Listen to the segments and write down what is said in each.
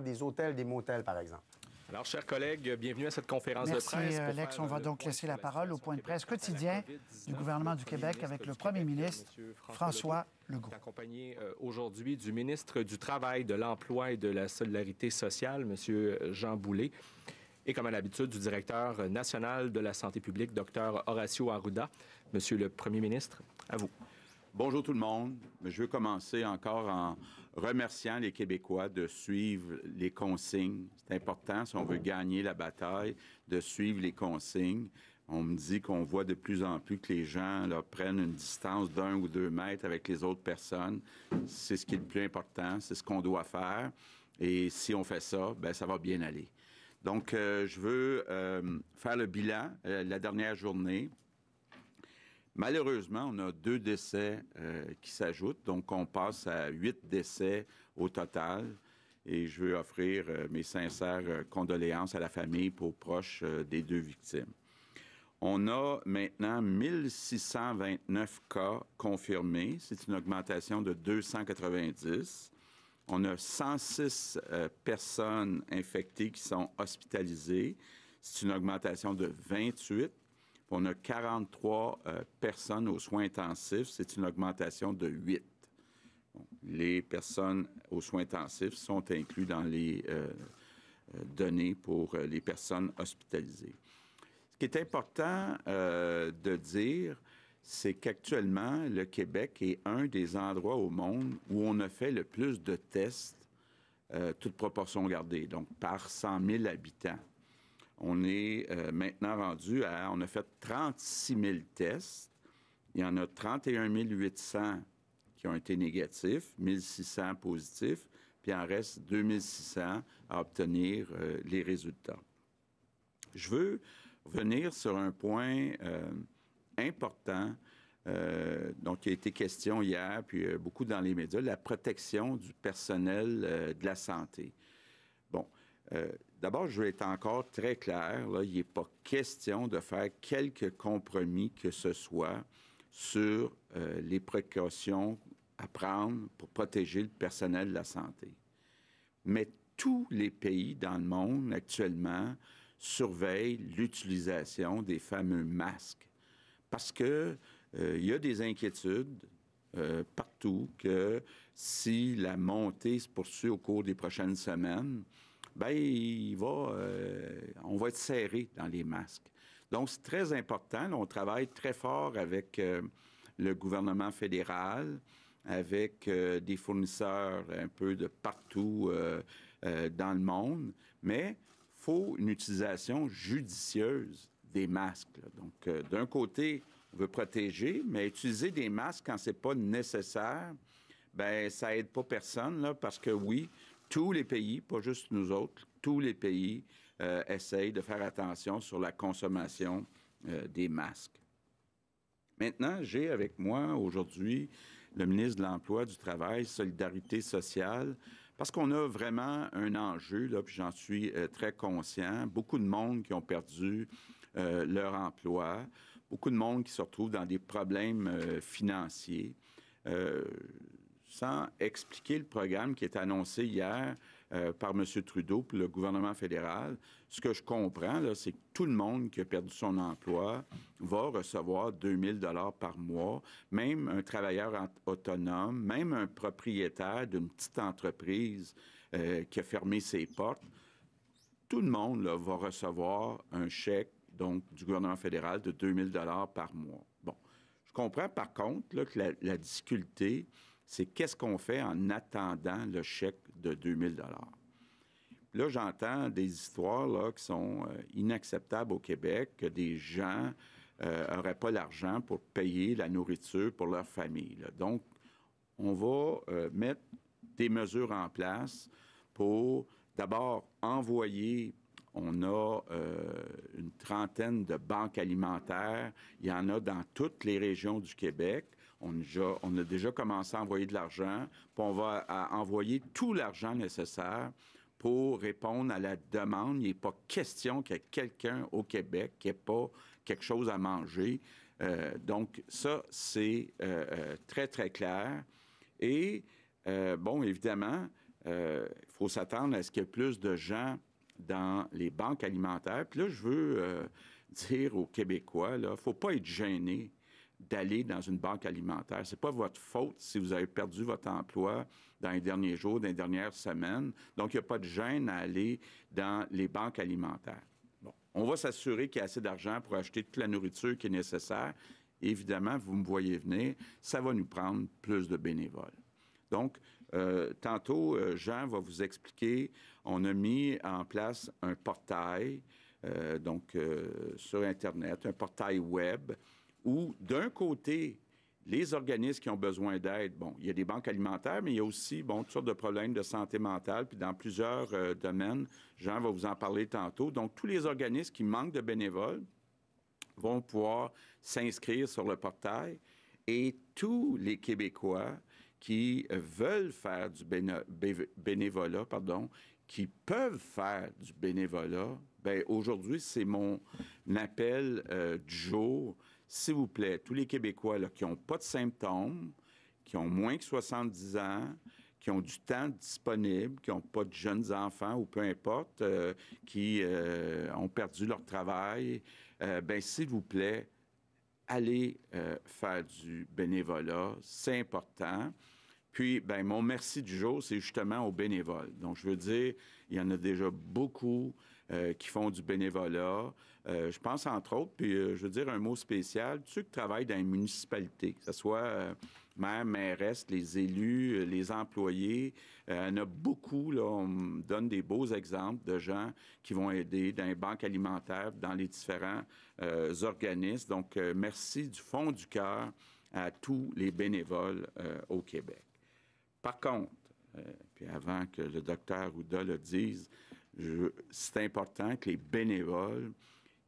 des hôtels, des motels, par exemple. Alors, chers collègues, bienvenue à cette conférence Merci, de presse. Merci, Alex. On va donc laisser la parole au point de presse quotidien du gouvernement du Québec avec le premier ministre François Legault. Accompagné aujourd'hui du ministre du Travail, de l'Emploi et de la Solidarité sociale, M. Jean Boulet, et comme à l'habitude, du directeur national de la santé publique, Dr Horacio Arruda. Monsieur le premier ministre, à vous. Bonjour tout le monde. Je veux commencer encore en remerciant les Québécois de suivre les consignes. C'est important, si on veut gagner la bataille, de suivre les consignes. On me dit qu'on voit de plus en plus que les gens là, prennent une distance d'1 ou 2 mètres avec les autres personnes. C'est ce qui est le plus important, c'est ce qu'on doit faire. Et si on fait ça, bien, ça va bien aller. Donc, je veux faire le bilan la dernière journée. Malheureusement, on a 2 décès qui s'ajoutent, donc on passe à 8 décès au total. Et je veux offrir mes sincères condoléances à la famille et aux proches des 2 victimes. On a maintenant 1629 cas confirmés. C'est une augmentation de 290. On a 106 personnes infectées qui sont hospitalisées. C'est une augmentation de 28. On a 43 personnes aux soins intensifs. C'est une augmentation de 8. Bon, les personnes aux soins intensifs sont incluses dans les données pour les personnes hospitalisées. Ce qui est important de dire, c'est qu'actuellement, le Québec est un des endroits au monde où on a fait le plus de tests, toute proportion gardée, donc par 100 000 habitants. On est maintenant rendu à... On a fait 36 000 tests. Il y en a 31 800 qui ont été négatifs, 1 600 positifs, puis il en reste 2 600 à obtenir les résultats. Je veux revenir sur un point important dont il a été question hier, puis beaucoup dans les médias, la protection du personnel de la santé. Bon, d'abord, je veux être encore très clair, là, il n'est pas question de faire quelque compromis que ce soit sur les précautions à prendre pour protéger le personnel de la santé. Mais tous les pays dans le monde actuellement surveillent l'utilisation des fameux masques parce que il y a des inquiétudes partout que si la montée se poursuit au cours des prochaines semaines, bien, on va être serré dans les masques. Donc, c'est très important. Là, on travaille très fort avec le gouvernement fédéral, avec des fournisseurs un peu de partout dans le monde, mais il faut une utilisation judicieuse des masques. Là. Donc, d'un côté, on veut protéger, mais utiliser des masques quand c'est pas nécessaire, bien, ça aide pas personne, là, parce que oui, tous les pays, pas juste nous autres, tous les pays essayent de faire attention sur la consommation des masques. Maintenant, j'ai avec moi aujourd'hui le ministre de l'Emploi, du Travail, Solidarité sociale, parce qu'on a vraiment un enjeu, là, puis j'en suis très conscient. Beaucoup de monde qui ont perdu leur emploi, beaucoup de monde qui se retrouve dans des problèmes financiers. Sans expliquer le programme qui est annoncé hier par M. Trudeau et le gouvernement fédéral, ce que je comprends, là, c'est que tout le monde qui a perdu son emploi va recevoir 2 000 $ par mois, même un travailleur autonome, même un propriétaire d'une petite entreprise qui a fermé ses portes. Tout le monde là, va recevoir un chèque donc, du gouvernement fédéral de 2 000 $ par mois. Bon, je comprends par contre là, que la difficulté, c'est qu'est-ce qu'on fait en attendant le chèque de 2 000 $. Là, j'entends des histoires là, qui sont inacceptables au Québec, que des gens n'auraient pas l'argent pour payer la nourriture pour leur famille. Là. Donc, on va mettre des mesures en place pour d'abord envoyer... On a une trentaine de banques alimentaires. Il y en a dans toutes les régions du Québec. On a déjà commencé à envoyer de l'argent. Puis on va envoyer tout l'argent nécessaire pour répondre à la demande. Il n'est pas question qu'il y ait quelqu'un au Québec qui n'ait pas quelque chose à manger. Donc, ça, c'est très, très clair. Et, bon, évidemment, faut s'attendre à ce qu'il y ait plus de gens dans les banques alimentaires. Puis là, je veux dire aux Québécois, il ne faut pas être gêné d'aller dans une banque alimentaire. Ce n'est pas votre faute si vous avez perdu votre emploi dans les derniers jours, dans les dernières semaines. Donc, il n'y a pas de gêne à aller dans les banques alimentaires. Bon. On va s'assurer qu'il y a assez d'argent pour acheter toute la nourriture qui est nécessaire. Évidemment, vous me voyez venir, ça va nous prendre plus de bénévoles. Donc, tantôt, Jean va vous expliquer, on a mis en place un portail, sur Internet, un portail web, où d'un côté, les organismes qui ont besoin d'aide, bon, il y a des banques alimentaires, mais il y a aussi, bon, toutes sortes de problèmes de santé mentale, puis dans plusieurs domaines. Jean va vous en parler tantôt. Donc, tous les organismes qui manquent de bénévoles vont pouvoir s'inscrire sur le portail et tous les Québécois qui veulent faire du bénévolat, qui peuvent faire du bénévolat, bien, aujourd'hui, c'est mon appel du jour. S'il vous plaît, tous les Québécois là, qui n'ont pas de symptômes, qui ont moins que 70 ans, qui ont du temps disponible, qui n'ont pas de jeunes enfants ou peu importe, qui ont perdu leur travail, bien, s'il vous plaît, allez faire du bénévolat. C'est important. Puis, bien, mon merci du jour, c'est justement aux bénévoles. Donc, je veux dire, il y en a déjà beaucoup qui font du bénévolat. Je pense, entre autres, puis je veux dire un mot spécial, tous ceux qui travaillent dans les municipalités, que ce soit maire, mairesse, les élus, les employés. Il y en a beaucoup, là, on me donne des beaux exemples de gens qui vont aider dans les banques alimentaires, dans les différents organismes. Donc, merci du fond du cœur à tous les bénévoles au Québec. Par contre, puis avant que le docteur Arruda le dise, c'est important que les bénévoles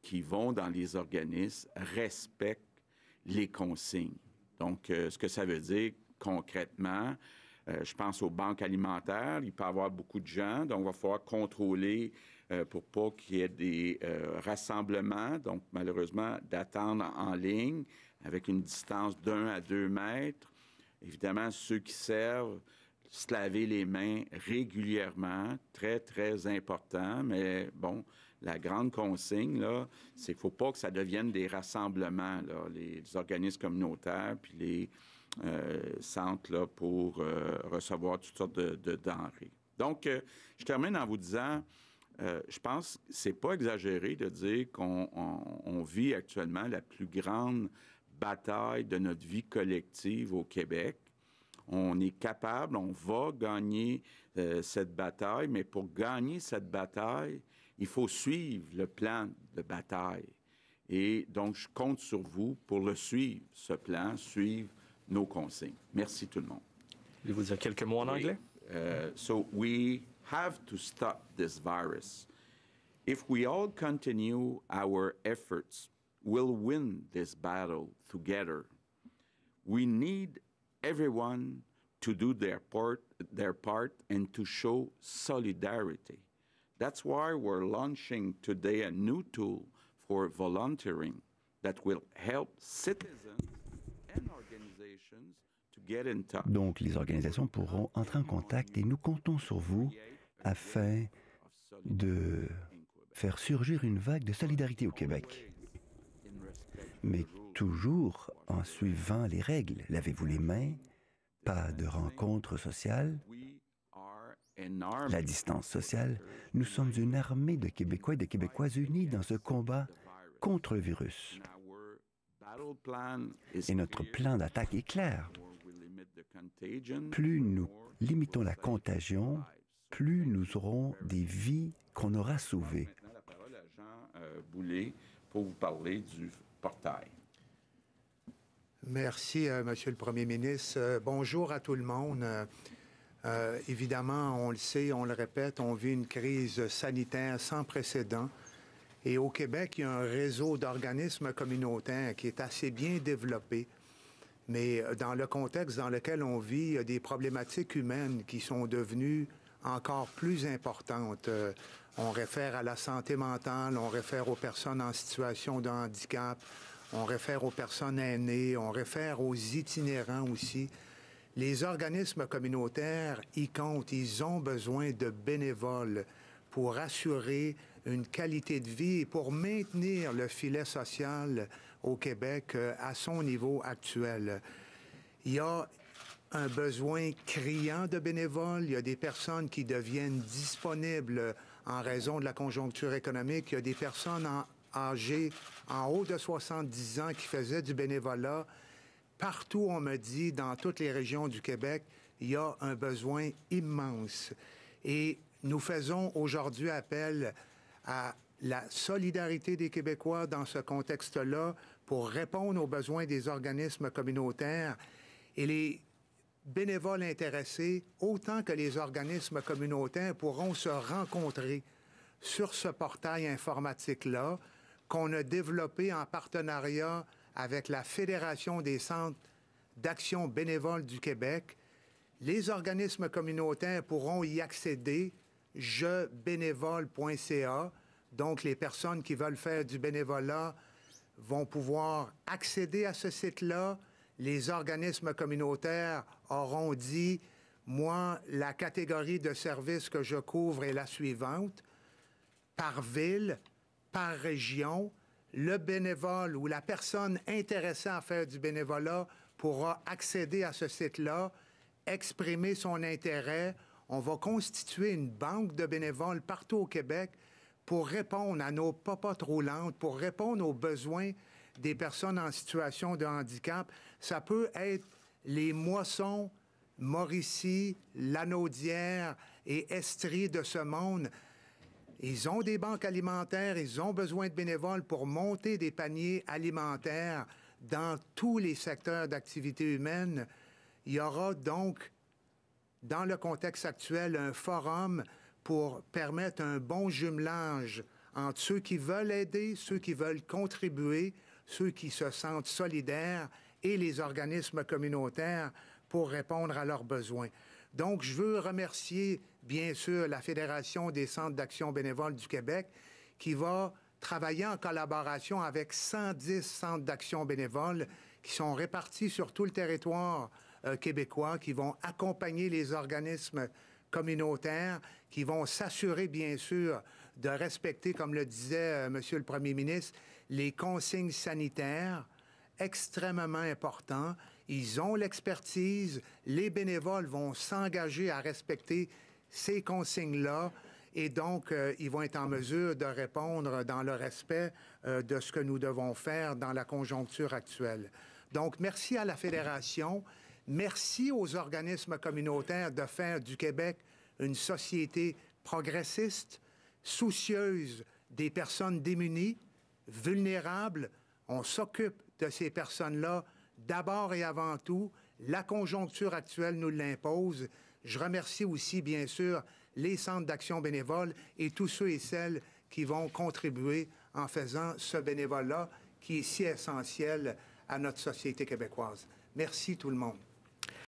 qui vont dans les organismes respectent les consignes. Donc, ce que ça veut dire concrètement, je pense aux banques alimentaires, il peut y avoir beaucoup de gens, donc il va falloir contrôler pour pas qu'il y ait des rassemblements, donc malheureusement d'attendre en ligne avec une distance d'1 à 2 mètres. Évidemment, ceux qui servent, se laver les mains régulièrement, très, très important, mais bon, la grande consigne, là, c'est qu'il ne faut pas que ça devienne des rassemblements, là, les organismes communautaires, puis les centres là, pour recevoir toutes sortes de denrées. Donc, je termine en vous disant, je pense que ce n'est pas exagéré de dire qu'on vit actuellement la plus grande bataille de notre vie collective au Québec. On est capable, on va gagner cette bataille, mais pour gagner cette bataille, il faut suivre le plan de bataille. Et donc, je compte sur vous pour le suivre, ce plan, suivre nos consignes. Merci tout le monde. Voulez-vous dire quelques mots en anglais? So we have to stop this virus. If we all continue our efforts, we'll win this battle together. We need everyone to do their part and to show solidarity. That's why we're launching today a new tool for volunteering that will help citizens and organizations to get in touch. Donc, les organisations pourront entrer en contact et nous comptons sur vous afin de faire surgir une vague de solidarité au Québec. Mais toujours en suivant les règles. Lavez-vous les mains, pas de rencontres sociales, la distance sociale. Nous sommes une armée de Québécois et de Québécoises unis dans ce combat contre le virus. Et notre plan d'attaque est clair. Plus nous limitons la contagion, plus nous aurons des vies qu'on aura sauvées. Maintenant, la parole à Jean Boulet pour vous parler du portail. Merci, Monsieur le Premier ministre. Bonjour à tout le monde. Évidemment, on le sait, on le répète, on vit une crise sanitaire sans précédent. Et au Québec, il y a un réseau d'organismes communautaires qui est assez bien développé. Mais dans le contexte dans lequel on vit, il y a des problématiques humaines qui sont devenues encore plus importantes. On réfère à la santé mentale, on réfère aux personnes en situation de handicap, on réfère aux personnes aînées, on réfère aux itinérants aussi. Les organismes communautaires, ils comptent, ils ont besoin de bénévoles pour assurer une qualité de vie et pour maintenir le filet social au Québec à son niveau actuel. Il y a un besoin criant de bénévoles. Il y a des personnes qui deviennent disponibles en raison de la conjoncture économique. Il y a des personnes âgées en haut de 70 ans qui faisaient du bénévolat. Partout, on me dit, dans toutes les régions du Québec, il y a un besoin immense. Et nous faisons aujourd'hui appel à la solidarité des Québécois dans ce contexte-là pour répondre aux besoins des organismes communautaires. Et les bénévoles intéressés, autant que les organismes communautaires, pourront se rencontrer sur ce portail informatique-là qu'on a développé en partenariat avec la Fédération des centres d'action bénévole du Québec. Les organismes communautaires pourront y accéder, jebénévole.ca. Donc, les personnes qui veulent faire du bénévolat vont pouvoir accéder à ce site-là. Les organismes communautaires auront dit, moi, la catégorie de services que je couvre est la suivante. Par ville, par région, le bénévole ou la personne intéressée à faire du bénévolat pourra accéder à ce site-là, exprimer son intérêt. On va constituer une banque de bénévoles partout au Québec pour répondre à nos popotes roulantes, pour répondre aux besoins des personnes en situation de handicap. Ça peut être les Moissons, Mauricie, Lanaudière et Estrie de ce monde. Ils ont des banques alimentaires, ils ont besoin de bénévoles pour monter des paniers alimentaires dans tous les secteurs d'activité humaine. Il y aura donc, dans le contexte actuel, un forum pour permettre un bon jumelage entre ceux qui veulent aider, ceux qui veulent contribuer, ceux qui se sentent solidaires et les organismes communautaires pour répondre à leurs besoins. Donc, je veux remercier, bien sûr, la Fédération des centres d'action bénévole du Québec qui va travailler en collaboration avec 110 centres d'action bénévole qui sont répartis sur tout le territoire québécois, qui vont accompagner les organismes communautaires, qui vont s'assurer, bien sûr, de respecter, comme le disait Monsieur le Premier ministre, les consignes sanitaires, extrêmement importants. Ils ont l'expertise. Les bénévoles vont s'engager à respecter ces consignes-là et donc, ils vont être en mesure de répondre dans le respect de ce que nous devons faire dans la conjoncture actuelle. Donc, merci à la Fédération. Merci aux organismes communautaires de faire du Québec une société progressiste, soucieuse des personnes démunies, vulnérables. On s'occupe de ces personnes-là d'abord et avant tout. La conjoncture actuelle nous l'impose. Je remercie aussi, bien sûr, les centres d'action bénévole et tous ceux et celles qui vont contribuer en faisant ce bénévolat qui est si essentiel à notre société québécoise. Merci tout le monde.